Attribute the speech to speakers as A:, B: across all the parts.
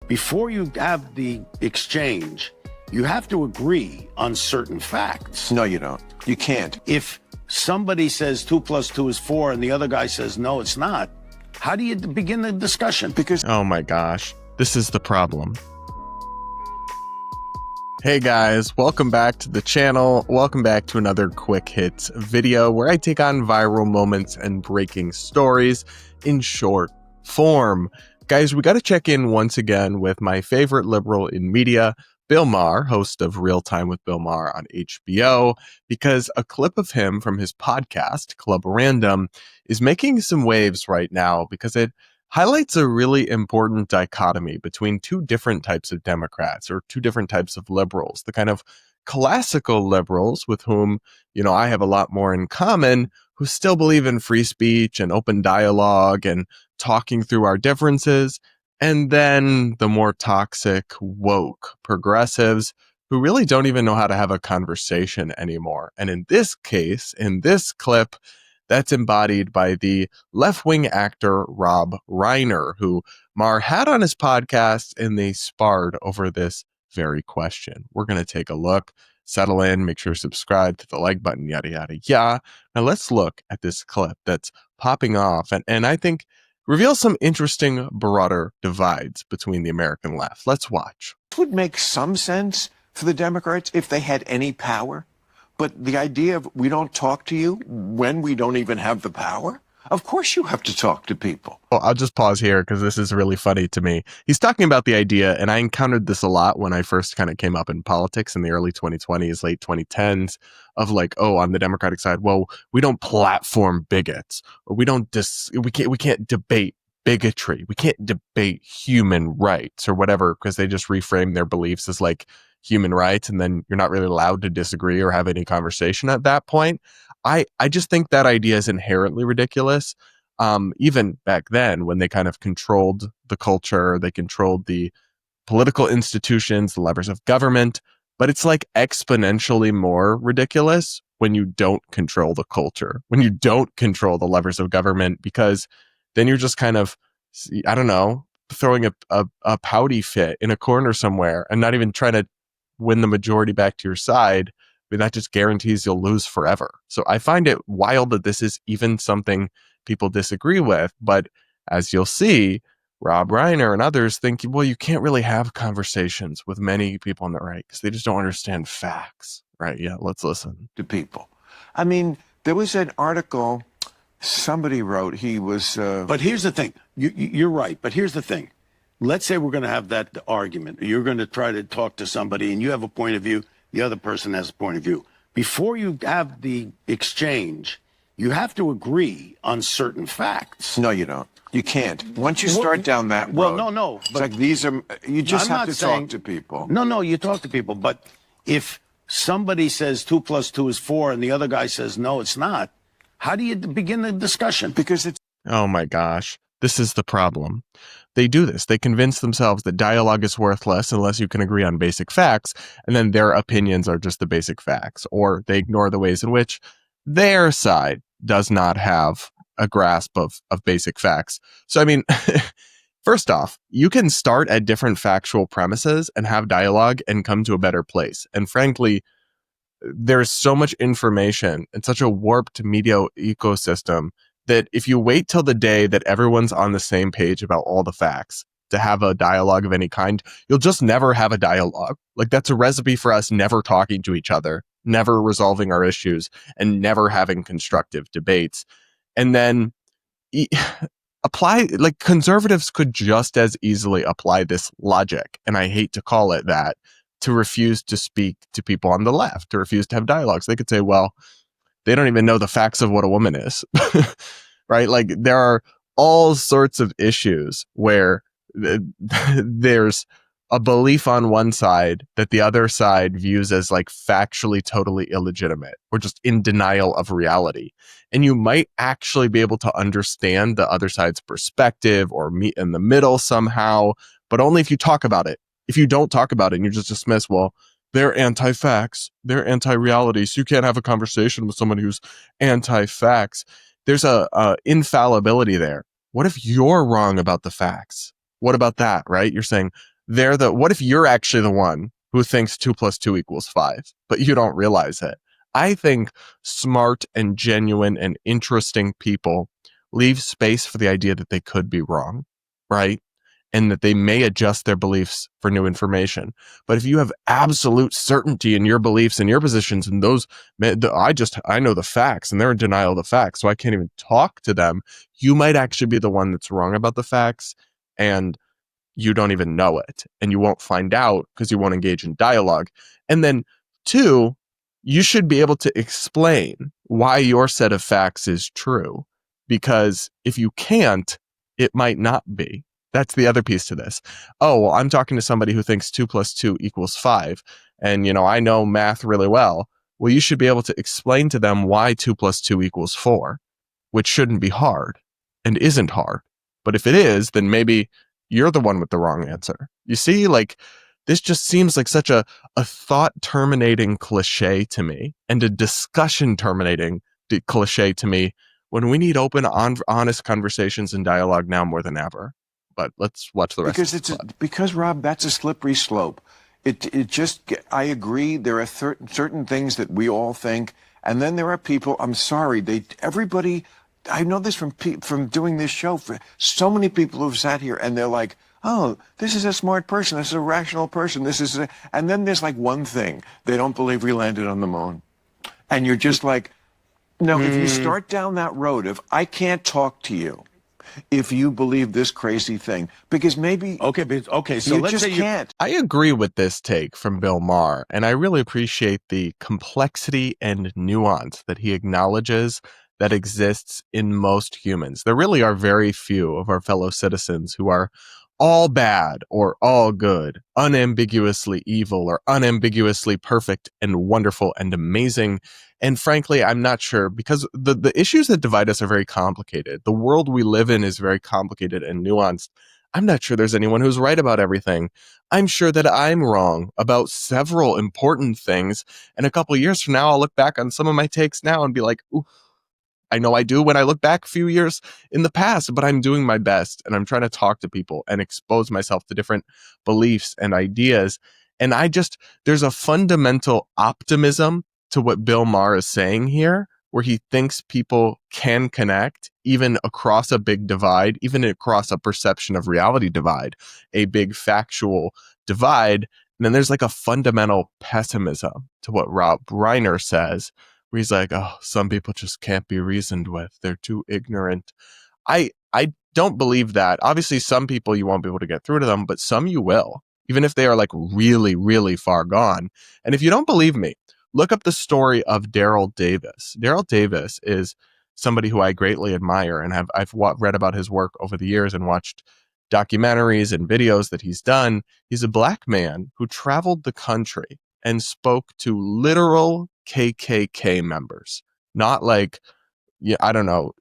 A: before you have the exchange, you have to agree on certain facts.
B: No, you don't. You can't.
A: If somebody says 2 + 2 is 4 and the other guy says, no, it's not, how do you begin the discussion?
B: Because,
C: oh my gosh, this is the problem. Hey guys, welcome back to the channel. Welcome back to another quick hits video where I take on viral moments and breaking stories in short form. Guys, we got to check in once again with my favorite liberal in media, Bill Maher, host of Real Time with Bill Maher on HBO, because a clip of him from his podcast, Club Random, is making some waves right now because it highlights a really important dichotomy between two different types of Democrats or two different types of liberals. The kind of classical liberals with whom, I have a lot more in common, who still believe in free speech and open dialogue and talking through our differences. And then the more toxic, woke progressives who really don't even know how to have a conversation anymore. And in this case, in this clip, that's embodied by the left-wing actor Rob Reiner, who Maher had on his podcast, and they sparred over this very question. We're going to take a look, settle in, make sure to subscribe, hit the like button, yada, yada, yada. Now let's look at this clip that's popping off, and I think reveals some interesting broader divides between the American left. Let's watch.
B: it would make some sense for the Democrats if they had any power. But the idea of we don't talk to you when we don't even have the power? Of course you have to talk to people.
C: Well, I'll just pause here because this is really funny to me. He's talking about the idea, and I encountered this a lot when I first kind of came up in politics in the early 2020s, late 2010s, of like, oh, on the Democratic side, well, we don't platform bigots, or we can't debate bigotry, we can't debate human rights or whatever, because they just reframe their beliefs as like human rights, and then you're not really allowed to disagree or have any conversation at that point. I just think that idea is inherently ridiculous. Even back then, when they kind of controlled the culture, they controlled the political institutions, the levers of government, but it's like exponentially more ridiculous when you don't control the culture, when you don't control the levers of government, because then you're just kind of, I don't know, throwing a pouty fit in a corner somewhere and not even trying to win the majority back to your side. I mean, that just guarantees you'll lose forever. So I find it wild that this is even something people disagree with. But as you'll see, Rob Reiner and others think, well, you can't really have conversations with many people on the right because they just don't understand facts. Right? Yeah, let's listen.
B: To people. I mean, there was an article somebody wrote. He was...
A: But here's the thing. You're right. But here's the thing. Let's say we're going to have that argument. You're going to try to talk to somebody and you have a point of view. The other person has a point of view. Before you have the exchange, you have to agree on certain facts.
B: No, you don't. You can't. Once you start down that road...
A: Well, no.
B: It's like these are... You just have to talk to people.
A: No, you talk to people. But if somebody says 2 + 2 is 4 and the other guy says, no, it's not, how do you begin the discussion?
B: Because it's...
C: Oh my gosh. This is the problem. They do this. They convince themselves that dialogue is worthless unless you can agree on basic facts, and then their opinions are just the basic facts, or they ignore the ways in which their side does not have a grasp of basic facts. So, I mean, first off, you can start at different factual premises and have dialogue and come to a better place. And frankly, there's so much information and such a warped media ecosystem that if you wait till the day that everyone's on the same page about all the facts to have a dialogue of any kind, you'll just never have a dialogue. Like, that's a recipe for us never talking to each other, never resolving our issues, and never having constructive debates. And then conservatives could just as easily apply this logic, and I hate to call it that, to refuse to speak to people on the left, to refuse to have dialogues. They could say, well, they don't even know the facts of what a woman is, right? Like, there are all sorts of issues where there's a belief on one side that the other side views as like factually totally illegitimate or just in denial of reality. And you might actually be able to understand the other side's perspective or meet in the middle somehow, but only if you talk about it. If you don't talk about it and you just dismiss, well, they're anti-facts, they're anti-reality, so you can't have a conversation with someone who's anti-facts. There's a infallibility there. What if you're wrong about the facts? What about that, right? You're saying, what if you're actually the one who thinks 2 + 2 = 5, but you don't realize it? I think smart and genuine and interesting people leave space for the idea that they could be wrong, right? And that they may adjust their beliefs for new information. But if you have absolute certainty in your beliefs and your positions, and I know the facts, and they're in denial of the facts, so I can't even talk to them, you might actually be the one that's wrong about the facts, and you don't even know it, and you won't find out because you won't engage in dialogue. And then 2, you should be able to explain why your set of facts is true, because if you can't, it might not be. That's the other piece to this. Oh, well, I'm talking to somebody who thinks 2 + 2 = 5, and I know math really well. Well, you should be able to explain to them why 2 + 2 = 4, which shouldn't be hard and isn't hard. But if it is, then maybe you're the one with the wrong answer. You see, like, this just seems like such a thought terminating cliche to me, and a discussion terminating cliche to me, when we need open, honest conversations and dialogue now more than ever. But let's watch the rest.
B: Because Rob, that's a slippery slope. I agree. There are certain things that we all think, and then there are people. I'm sorry, everybody. I know this from doing this show. For so many people who've sat here and they're like, "Oh, this is a smart person. This is a rational person. And then there's like one thing: they don't believe we landed on the moon, and you're just like, no. If you start down that road of I can't talk to you if you believe this crazy thing, because maybe so you
A: let's
B: just
A: say
B: can't."
C: I agree with this take from Bill Maher, and I really appreciate the complexity and nuance that he acknowledges that exists in most humans. There really are very few of our fellow citizens who are all bad or all good, unambiguously evil or unambiguously perfect and wonderful and amazing. And frankly, I'm not sure, because the issues that divide us are very complicated. The world we live in is very complicated and nuanced. I'm not sure there's anyone who's right about everything. I'm sure that I'm wrong about several important things. And a couple of years from now, I'll look back on some of my takes now and be like, ooh, I know I do when I look back a few years in the past, but I'm doing my best, and I'm trying to talk to people and expose myself to different beliefs and ideas. And there's a fundamental optimism to what Bill Maher is saying here, where he thinks people can connect even across a big divide, even across a perception of reality divide, a big factual divide. And then there's like a fundamental pessimism to what Rob Reiner says, where he's like, oh, some people just can't be reasoned with. They're too ignorant. I don't believe that. Obviously, some people you won't be able to get through to them, but some you will, even if they are like really, really far gone. And if you don't believe me, look up the story of Daryl Davis. Daryl Davis is somebody who I greatly admire, and I've read about his work over the years and watched documentaries and videos that he's done. He's a black man who traveled the country and spoke to literal KKK members, not like, yeah, I don't know,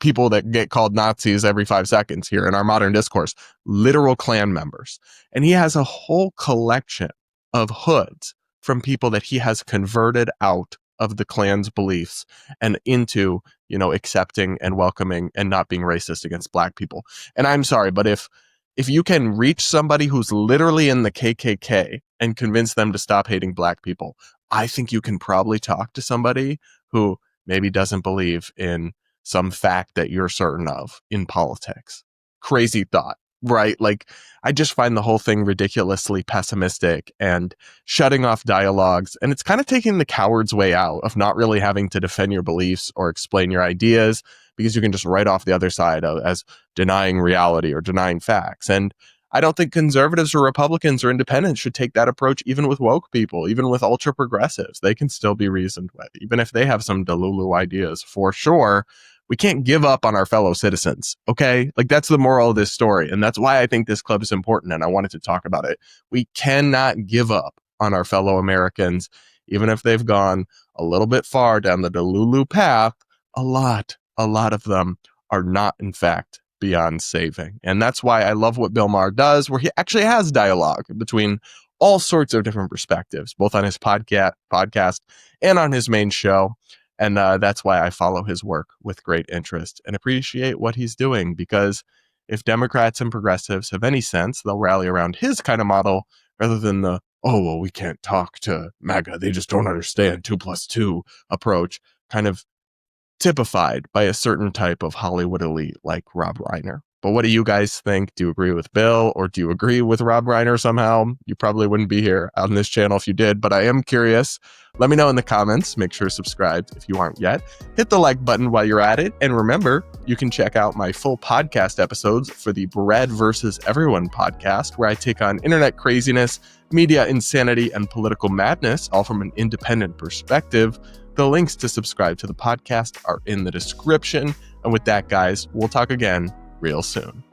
C: people that get called Nazis every 5 seconds here in our modern discourse, literal Klan members. And he has a whole collection of hoods from people that he has converted out of the Klan's beliefs and into, accepting and welcoming and not being racist against black people. And I'm sorry, but if you can reach somebody who's literally in the KKK and convince them to stop hating black people, I think you can probably talk to somebody who maybe doesn't believe in some fact that you're certain of in politics. Crazy thought, right? Like, I just find the whole thing ridiculously pessimistic and shutting off dialogues. And it's kind of taking the coward's way out of not really having to defend your beliefs or explain your ideas, because you can just write off the other side as denying reality or denying facts. And I don't think conservatives or Republicans or independents should take that approach, even with woke people, even with ultra progressives. They can still be reasoned with, even if they have some delulu ideas. For sure, we can't give up on our fellow citizens, okay? Like, that's the moral of this story. And that's why I think this clip is important, and I wanted to talk about it. We cannot give up on our fellow Americans, even if they've gone a little bit far down the delulu path. A lot of them are not, in fact, beyond saving. And that's why I love what Bill Maher does, where he actually has dialogue between all sorts of different perspectives, both on his podcast and on his main show. And that's why I follow his work with great interest and appreciate what he's doing, because if Democrats and progressives have any sense, they'll rally around his kind of model rather than the, oh, well, we can't talk to MAGA, they just don't understand 2+2 approach, kind of typified by a certain type of Hollywood elite like Rob Reiner. But what do you guys think? Do you agree with Bill, or do you agree with Rob Reiner somehow? You probably wouldn't be here on this channel if you did, but I am curious. Let me know in the comments. Make sure to subscribe if you aren't yet. Hit the like button while you're at it. And remember, you can check out my full podcast episodes for the Bread versus Everyone podcast, where I take on internet craziness, media insanity, and political madness, all from an independent perspective. The links to subscribe to the podcast are in the description. And with that, guys, we'll talk again real soon.